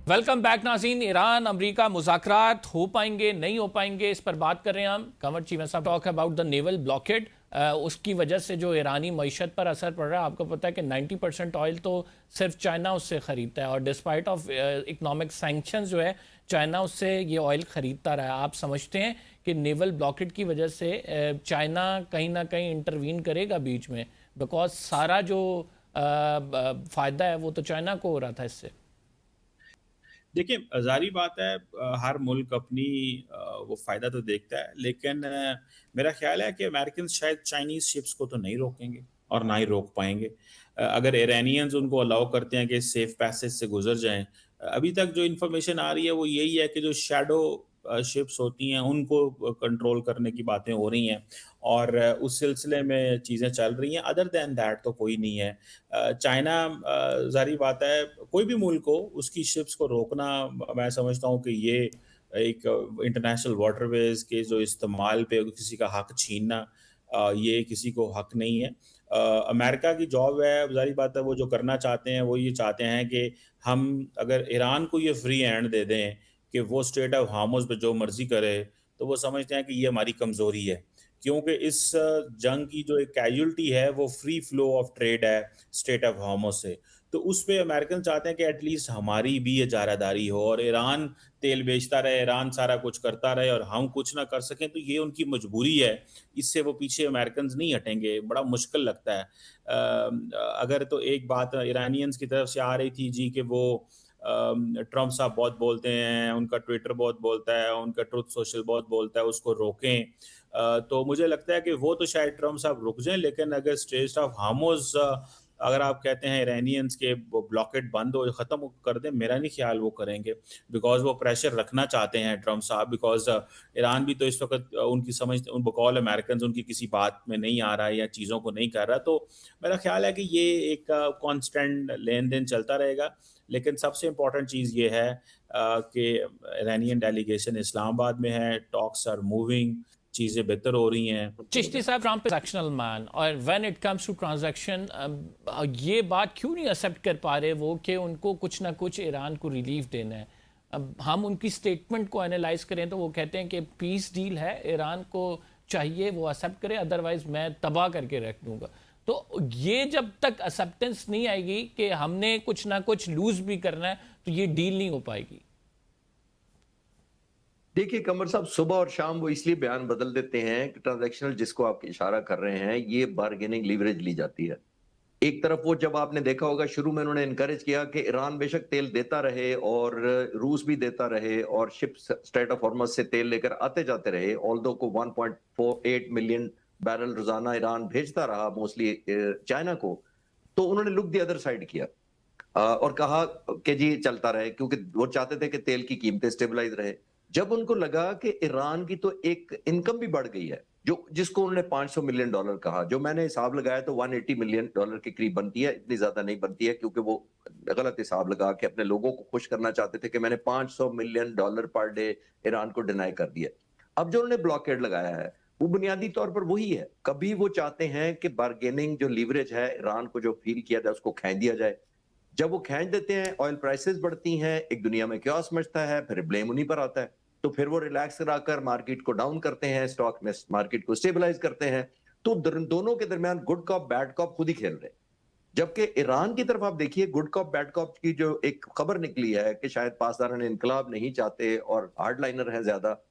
Welcome back नाज़रीन। Iran America मुज़ाकरात हो पाएंगे नहीं हो पाएंगे, इस पर बात कर रहे हैं हम। कंवर चीमा साहब talk about the naval blockade. उसकी वजह से जो ईरानी मईशत पर असर पड़ रहा है, आपको पता है कि 90% ऑयल तो सिर्फ चाइना उससे ख़रीदता है, और डिस्पाइट ऑफ इकनॉमिक सैंक्शंस जो है चाइना उससे ये ऑयल ख़रीदता रहा है। आप समझते हैं कि नेवल ब्लॉकेड की वजह से चाइना कहीं ना कहीं इंटरवीन करेगा बीच में, बिकॉज सारा जो फ़ायदा है वो तो चाइना को हो रहा था इससे। देखिए, ज़ाहिर बात है, हर मुल्क अपनी वो फ़ायदा तो देखता है, लेकिन मेरा ख़्याल है कि अमेरिकन शायद चाइनीज़ शिप्स को तो नहीं रोकेंगे और ना ही रोक पाएँगे। अगर इरानियंस उनको अलाउ करते हैं कि सेफ़ पैसेज से गुज़र जाएँ। अभी तक जो इन्फॉर्मेशन आ रही है वो यही है कि जो शैडो शिप्स होती हैं उनको कंट्रोल करने की बातें हो रही हैं और उस सिलसिले में चीज़ें चल रही हैं। अदर दैन दैट तो कोई नहीं है। चाइना, ज़ाहिर बात है, कोई भी मुल्क हो उसकी शिप्स को रोकना, मैं समझता हूँ कि ये एक इंटरनेशनल वाटरवेज़ के जो इस्तेमाल पे किसी का हक छीनना, ये किसी को हक नहीं है। अमेरिका की जॉब है, ज़ाहिर बात है, वो जो करना चाहते हैं वो ये चाहते हैं कि हम अगर ईरान को ये फ्री हैंड दे दें कि वो स्ट्रेट ऑफ हार्मुज़ पे जो मर्ज़ी करे, तो वो समझते हैं कि ये हमारी कमज़ोरी है। क्योंकि इस जंग की जो एक कैजुअल्टी है वो फ्री फ्लो ऑफ ट्रेड है स्ट्रेट ऑफ हार्मुज़ से। तो उस पे अमेरिकन चाहते हैं कि एटलीस्ट हमारी भी इजारादारी हो और ईरान तेल बेचता रहे, ईरान सारा कुछ करता रहे और हम कुछ ना कर सकें, तो ये उनकी मजबूरी है। इससे वो पीछे अमेरिकन्स नहीं हटेंगे, बड़ा मुश्किल लगता है। अगर तो एक बात ईरानियंस की तरफ से आ रही थी जी कि वो ट्रम्प साहब बहुत बोलते हैं, उनका ट्विटर बहुत बोलता है, उनका ट्रुथ सोशल बहुत बोलता है, उसको रोकें। तो मुझे लगता है कि वो तो शायद ट्रम्प साहब रुक जाएँ, लेकिन अगर स्ट्रेट ऑफ हार्मुज़ अगर आप कहते हैं ईरानियंस के वो ब्लॉकेट बंद हो ख़त्म कर दें, मेरा नहीं ख़्याल वो करेंगे। बिकॉज़ वो प्रेशर रखना चाहते हैं ट्रम्प साहब, बिकॉज़ ईरान भी तो इस वक़्त उनकी समझ उन बकौल अमेरिकन्स उनकी किसी बात में नहीं आ रहा है या चीज़ों को नहीं कर रहा। तो मेरा ख़्याल है कि ये एक कांस्टेंट लेन-देन चलता रहेगा। लेकिन सबसे इम्पोर्टेंट चीज़ ये है कि ईरानियन डेलीगेशन इस्लामाबाद में है, टॉक्स आर मूविंग, चीज़ें बेहतर हो रही हैं। Chishti sahab Trump transactional man, और when it comes to transaction ये बात क्यों नहीं एक्सेप्ट कर पा रहे वो कि उनको कुछ ना कुछ ईरान को रिलीफ देना है। अब हम उनकी स्टेटमेंट को एनालाइज करें तो वो कहते हैं कि पीस डील है, ईरान को चाहिए वो एक्सेप्ट करे, अदरवाइज मैं तबाह करके रख दूंगा। तो ये जब तक एक्सेप्टेंस नहीं आएगी कि हमने कुछ ना कुछ लूज भी करना है, तो ये डील नहीं हो पाएगी। देखिए कमर साहब, सुबह और शाम वो इसलिए बयान बदल देते हैं कि ट्रांजैक्शनल जिसको आप इशारा कर रहे हैं, ये बार्गेनिंग लीवरेज ली जाती है। एक तरफ वो, जब आपने देखा होगा, शुरू में उन्होंने इनकरेज किया कि ईरान बेशक तेल देता रहे और रूस भी देता रहे और शिप्स स्ट्रेट ऑफ हॉर्मज से तेल लेकर आते जाते रहे। ऑल्दो को 1.48 मिलियन बैरल रोजाना ईरान भेजता रहा, मोस्टली चाइना को। तो उन्होंने लुक द अदर साइड किया और कहा कि जी चलता रहे, क्योंकि वो चाहते थे कि तेल की कीमतें स्टेबलाइज रहे। जब उनको लगा कि ईरान की तो एक इनकम भी बढ़ गई है, जो जिसको उन्होंने 500 मिलियन डॉलर कहा, जो मैंने हिसाब लगाया तो 180 मिलियन डॉलर के करीब बनती है। इतनी ज्यादा नहीं बनती है, क्योंकि वो गलत हिसाब लगा के अपने लोगों को खुश करना चाहते थे कि मैंने 500 million dollar per day Iran को डिनाई कर दिया। अब जो उन्होंने ब्लॉकेड लगाया है वो बुनियादी तौर पर वही है। कभी वो चाहते हैं कि बार्गेनिंग जो लीवरेज है, ईरान को जो फील किया जाए उसको खींच दिया जाए। जब वो खींच देते हैं, ऑयल प्राइसेस बढ़ती हैं, एक दुनिया में क्योस मचता है, फिर ब्लेम उन्हीं पर आता है। तो फिर वो रिलैक्स कराकर मार्केट को डाउन करते हैं, स्टॉक में मार्केट को स्टेबलाइज करते हैं। तो दोनों के दरमियान गुड कॉप बैड कॉप खुद ही खेल रहे हैं। जबकि ईरान की तरफ आप देखिए, गुड कॉप बैड कॉप की जो एक खबर निकली है कि शायद पासदारान इनकलाब नहीं चाहते और हार्डलाइनर है ज्यादा,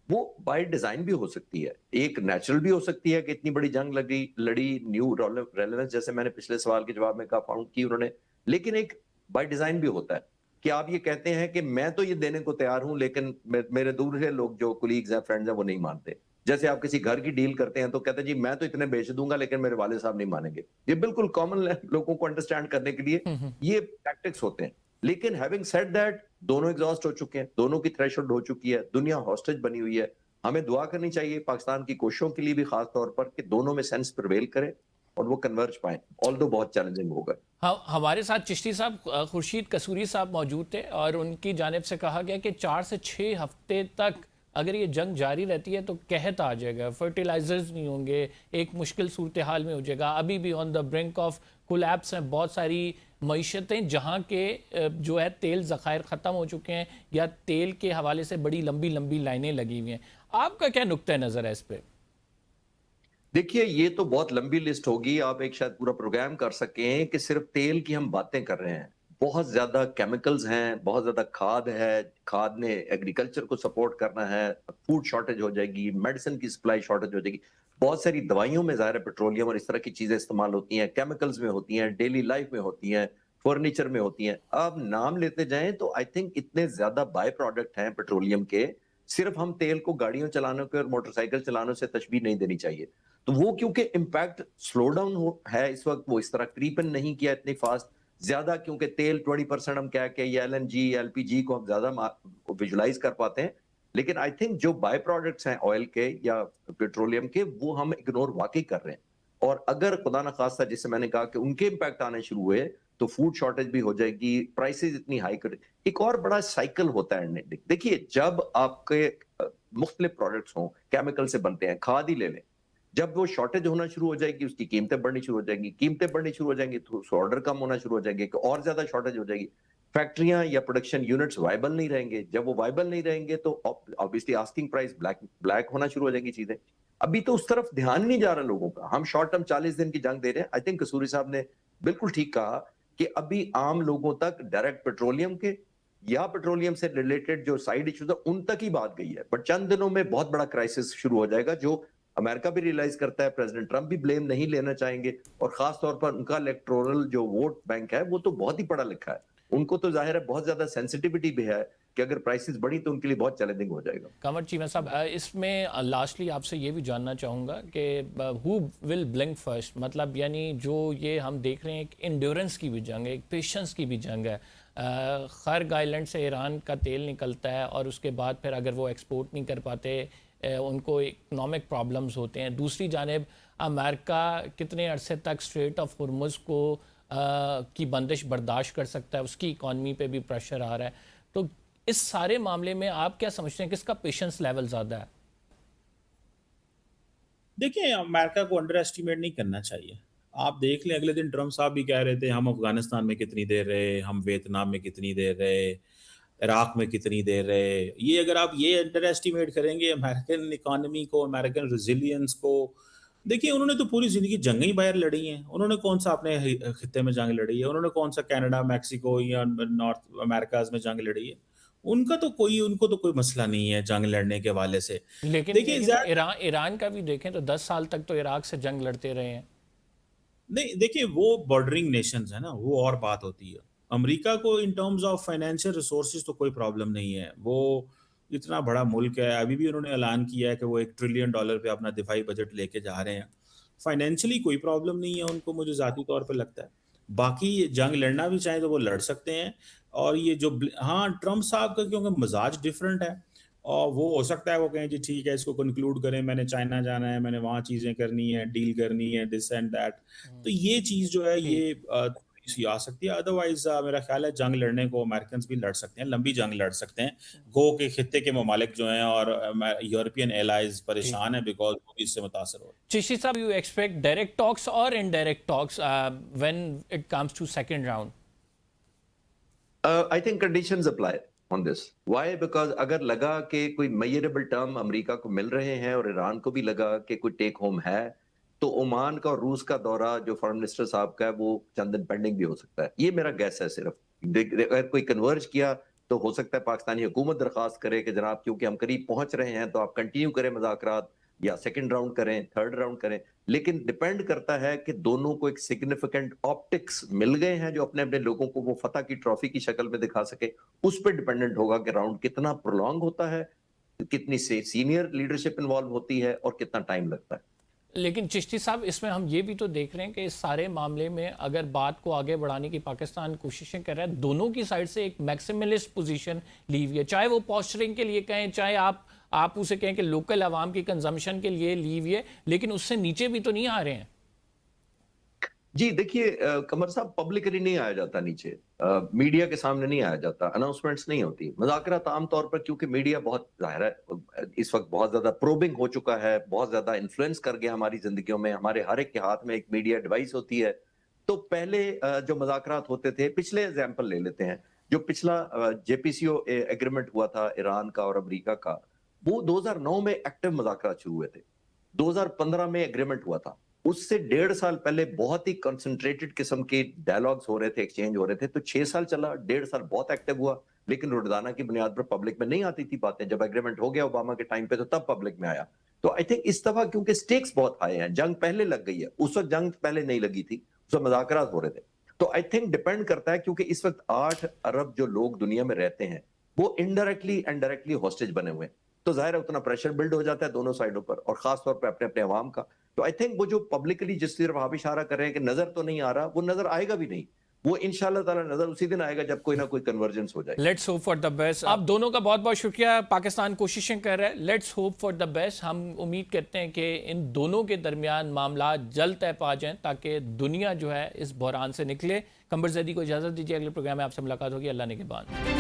वो बाय डिजाइन भी हो सकती है। एक नेचुरल भी हो सकती है कि इतनी बड़ी जंग लड़ी, न्यू रेलेवेंस, जैसे मैंने पिछले सवाल के जवाब में कहा, फाउंड की उन्होंने। लेकिन एक बाय डिजाइन भी होता है कि आप ये कहते हैं कि मैं तो ये देने को तैयार हूं, लेकिन मेरे दूर के लोग, जो कुलीग्स हैं, फ्रेंड्स हैं, वो नहीं मानते। जैसे आप किसी घर की डील करते हैं तो कहते हैं जी मैं तो इतने बेच दूंगा, लेकिन मेरे वाले साहब नहीं मानेंगे। ये बिल्कुल कॉमन लोगों को अंडरस्टैंड करने के लिए ये टैक्टिक्स होते हैं। लेकिन हैविंग सेड दैट, दोनों एग्जॉस्ट हो चुके हैं, दोनों की थ्रेशोल्ड हो चुकी है, दुनिया हॉस्टेज बनी हुई है। हमें दुआ करनी चाहिए पाकिस्तान की कोशिशों के लिए भी, खास तौर पर, कि दोनों में सेंस प्रिवेल करे और वो कन्वर्ज पाए, ऑल्दो बहुत चैलेंजिंग होगा। हाँ, हमारे साथ चिश्ती साहब खुर्शीद कसूरी साहब मौजूद थे, और उनकी जानिब से कहा गया कि 4 से 6 हफ्ते तक अगर ये जंग जारी रहती है तो कहत आ जाएगा, फर्टिलाइजर्स नहीं होंगे, एक मुश्किल सूरत हाल में हो जाएगा। अभी भी on the brink of collapse हैं बहुत सारी मईशतें जहाँ के जो है तेल ज़खायर ख़त्म हो चुके हैं या तेल के हवाले से बड़ी लंबी लंबी लाइनें लगी हुई हैं, आपका क्या नुक्ता नज़र है इस पे? देखिए, ये तो बहुत लंबी लिस्ट होगी। आप एक शायद पूरा प्रोग्राम कर सकें कि सिर्फ तेल की हम बातें कर रहे हैं। बहुत ज्यादा केमिकल्स हैं, बहुत ज्यादा खाद है, खाद ने एग्रीकल्चर को सपोर्ट करना है, फूड शॉर्टेज हो जाएगी, मेडिसिन की सप्लाई शॉर्टेज हो जाएगी। बहुत सारी दवाइयों में ज़ाहिर है पेट्रोलियम और इस तरह की चीजें इस्तेमाल होती हैं, केमिकल्स में होती हैं, डेली लाइफ में होती हैं, फर्नीचर में होती हैं। अब नाम लेते जाएं तो आई थिंक इतने ज्यादा बाय प्रोडक्ट हैं पेट्रोलियम के, सिर्फ हम तेल को गाड़ियों चलाने के और मोटरसाइकिल चलाने से तशबीह नहीं देनी चाहिए। तो वो क्योंकि इम्पैक्ट स्लो डाउन हो है इस वक्त, वो इस तरह क्रीपन नहीं किया इतनी फास्ट ज्यादा, क्योंकि तेल 20% हम कह के या एलएनजी एलपीजी को हम ज्यादा विजुलाइज कर पाते हैं। लेकिन आई थिंक जो बाय प्रोडक्ट्स हैं ऑयल के या पेट्रोलियम के, वो हम इग्नोर वाकई कर रहे हैं। और अगर खुदा न खास्ता, जिससे मैंने कहा कि उनके इम्पैक्ट आने शुरू हुए, तो फूड शॉर्टेज भी हो जाएगी, प्राइसेस इतनी हाई कर। एक और बड़ा साइकिल होता है। देखिए, जब आपके मुख्तलिफ प्रोडक्ट्स हों, केमिकल से बनते हैं, खाद ही ले लें, जब वो शॉर्टेज होना शुरू हो जाएगी, उसकी कीमतें बढ़नी शुरू हो जाएंगी, कीमतें बढ़नी शुरू हो जाएंगी तो ऑर्डर कम होना शुरू हो जाएंगे, और ज्यादा शॉर्टेज हो जाएगी, फैक्ट्रियां या प्रोडक्शन यूनिट्स वाइबल नहीं रहेंगे। जब वो वाइबल नहीं रहेंगे तो ऑब्वियसली आस्किंग प्राइस ब्लैक होना शुरू हो जाएंगी चीजें। अभी तो उस तरफ ध्यान नहीं जा रहा लोगों का। हम शॉर्ट टर्म 40 दिन की जंग दे रहे हैं। आई थिंक कसूरी साहब ने बिल्कुल ठीक कहा कि अभी आम लोगों तक डायरेक्ट पेट्रोलियम के या पेट्रोलियम से रिलेटेड जो साइड इश्यूज है उन तक ही बात गई है, बट चंद दिनों में बहुत बड़ा क्राइसिस शुरू हो जाएगा, जो अमेरिका भी रियलाइज करता है, प्रेसिडेंट ट्रंप भी ब्लेम नहीं लेना चाहेंगे, और खास तौर पर उनका इलेक्टोरल जो वोट बैंक है वो तो बहुत ही पढ़ा लिखा है। उनको तो जाहिर है बहुत ज्यादा सेंसिटिविटी भी है कि अगर प्राइसेस बढ़ी तो उनके लिए बहुत चैलेंजिंग हो जाएगा। कंवर चीमा साहब, इसमें लास्टली आपसे ये भी जानना चाहूँगा कि हु विल ब्लिंक फर्स्ट, मतलब यानी जो ये हम देख रहे हैं एक इंड्योरेंस की भी जंग है, एक पेशेंस की भी जंग है। खर्ग आइलैंड से ईरान का तेल निकलता है और उसके बाद फिर अगर वो एक्सपोर्ट नहीं कर पाते, उनको इकनॉमिक प्रॉब्लम्स होते हैं। दूसरी जानिब अमेरिका कितने अरसे तक स्ट्रेट ऑफ हुर्मुज़ को की बंदिश बर्दाश्त कर सकता है, उसकी इकॉनमी पे भी प्रेशर आ रहा है। तो इस सारे मामले में आप क्या समझते हैं, किसका पेशेंस लेवल ज़्यादा है? देखिए, अमेरिका को अंडर एस्टिमेट नहीं करना चाहिए। आप देख लें, अगले दिन ट्रंप साहब भी कह रहे थे हम अफगानिस्तान में कितनी देर रहे, हम वियतनाम में कितनी देर रहे, इराक में कितनी देर रहे। ये अगर आप ये अंडर एस्टिमेट करेंगे अमेरिकन इकोनॉमी को, अमेरिकन रेजिलियंस को, देखिए उन्होंने तो पूरी ज़िंदगी जंगें ही बाहर लड़ी हैं। उन्होंने कौन-सा अपने खित्ते में जंग लड़ी है? उन्होंने कौन-सा कनाडा, मेक्सिको या नॉर्थ अमेरिकाज़ में जंग लड़ी है? उनको तो कोई मसला नहीं है जंग लड़ने के हवाले से। लेकिन देखिए लेकिन ज़रा ईरान का भी देखें तो 10 साल तक तो इराक से जंग लड़ते रहे हैं। नहीं, देखिए वो बॉर्डरिंग नेशंस है ना, वो और बात होती है। अमेरिका को in terms of financial resources तो कोई प्रॉब्लम नहीं है। वो इतना बड़ा मुल्क है, अभी भी उन्होंने ऐलान किया है कि वो $1 ट्रिलियन पे अपना दिफाई बजट लेके जा रहे हैं। फाइनेंशियली कोई प्रॉब्लम नहीं है उनको, मुझे ज़ाती तौर पे लगता है। बाकी जंग लड़ना भी चाहें तो वो लड़ सकते हैं। और ये जो हाँ, ट्रंप साहब का क्योंकि मिजाज डिफरेंट है, और वो हो सकता है वो कहें जी ठीक है, इसको कंक्लूड करें, मैंने चाइना जाना है, मैंने वहाँ चीज़ें करनी है, डील करनी है, दिस एंड दैट। तो ये चीज़ जो है जी। ये थोड़ी-सी आ सकती है। अदरवाइज़ मेरा ख्याल है जंग लड़ने को अमेरिकन्स भी लड़ सकते हैं, लंबी जंग लड़ सकते हैं। गो के खित्ते के ममालिक जो हैं और यूरोपियन एलाइज़ जी। परेशान हैं बिकॉज़ वो भी इससे मुतासर हो रहे हैं। चिश्ती साहब, you expect direct talks or indirect talks when it comes to second round? I think conditions apply on this. Why? Because अगर लगा कि कोई मेजरेबल टर्म अमेरिका को मिल रहे हैं और ईरान को भी लगा कि कोई टेक होम है, तो ओमान का और रूस का दौरा जो फॉरेन मिनिस्टर साहब का है वो चंद दिन पेंडिंग भी हो सकता है। ये मेरा गैस है सिर्फ। अगर कोई कन्वर्ज किया तो हो सकता है पाकिस्तानी हुकूमत दरखास्त करे कि जनाब क्योंकि हम करीब पहुंच रहे हैं तो आप कंटिन्यू करें मुज़ाकरात, या सेकंड राउंड करें, थर्ड राउंड करें। लेकिन डिपेंड करता है कि दोनों को एक सिग्निफिकेंट ऑप्टिक्स मिल गए हैं जो अपने अपने लोगों को वो फतह की ट्रॉफी की शक्ल में दिखा सके। उस पर डिपेंडेंट होगा कि राउंड कितना प्रोलॉन्ग होता है, कितनी से सीनियर लीडरशिप इन्वॉल्व होती है और कितना टाइम लगता है। लेकिन चिश्ती साहब, इसमें हम ये भी तो देख रहे हैं कि इस सारे मामले में अगर बात को आगे बढ़ाने की पाकिस्तान कोशिशें कर रहा है, दोनों की साइड से एक मैक्सिमलिस्ट पोजीशन ली हुई है, चाहे वो पॉस्चरिंग के लिए कहें, चाहे आप उसे कहें कि लोकल आवाम की कंजम्पशन के लिए ली हुई है, लेकिन उससे नीचे भी तो नहीं आ रहे हैं। जी देखिए, कमर साहब, पब्लिकली नहीं आया जाता नीचे, मीडिया के सामने नहीं आया जाता, अनाउंसमेंट्स नहीं होती। मुज़ाकरात आमतौर पर, क्योंकि मीडिया बहुत जाहिर है इस वक्त बहुत ज्यादा प्रोबिंग हो चुका है, बहुत ज्यादा इन्फ्लुएंस कर गया हमारी जिंदगियों में, हमारे हर एक के हाथ में एक मीडिया डिवाइस होती है, तो पहले जो मुज़ाकरात होते थे, पिछले एग्जाम्पल ले लेते हैं, जो पिछला जेपीसीओ एग्रीमेंट हुआ था ईरान का और अमेरिका का, वो 2009 में एक्टिव मुज़ाकरात शुरू हुए थे। 2015 में एग्रीमेंट हुआ था। उससे 1.5 साल पहले बहुत ही कंसंट्रेटेड किस्म के डायलॉग्स हो रहे थे, एक्सचेंज हो रहे थे। तो 6 साल चला, 1.5 साल बहुत एक्टिव हुआ, लेकिन रोजाना की बुनियाद पर पब्लिक में नहीं आती थी बातें। जब एग्रीमेंट हो गया ओबामा के टाइम पे, तो तब पब्लिक में आया। तो आई थिंक इस दफा क्योंकि स्टेक्स बहुत हाई हैं, जंग पहले लग गई है, उस वक्त जंग पहले नहीं लगी थी, उस वक्त मुज़ाकरात हो रहे थे। तो आई थिंक डिपेंड करता है, क्योंकि इस वक्त 8 अरब जो लोग दुनिया में रहते हैं, वो इनडायरेक्टली एंड डायरेक्टली हॉस्टेज बने हुए हैं। तो जाहिर है उतना प्रेशर बिल्ड हो जाता है दोनों साइडों पर, और खास तौर पर अपने अपने अवाम का। तो आई थिंक वो जो पब्लिकली जिस तरफ आप इशारा कर रहे हैं कि नजर तो नहीं आ रहा, वो नजर आएगा भी नहीं। वो इंशाल्लाह ताला नजर उसी दिन आएगा जब कोई ना कोई कन्वर्जेंस हो जाए। Let's hope for the best. आप दोनों का बहुत बहुत शुक्रिया। पाकिस्तान कोशिशें कर रहा है, let's hope for the best. हम उम्मीद करते हैं कि इन दोनों के दरमियान मामला जल्द तय पा जाएं, ताकि दुनिया जो है इस बहरान से निकले। कंबर ज़ैदी को इजाज़त दीजिए, अगले प्रोग्राम में आपसे मुलाकात होगी। अल्लाह ने के बाद।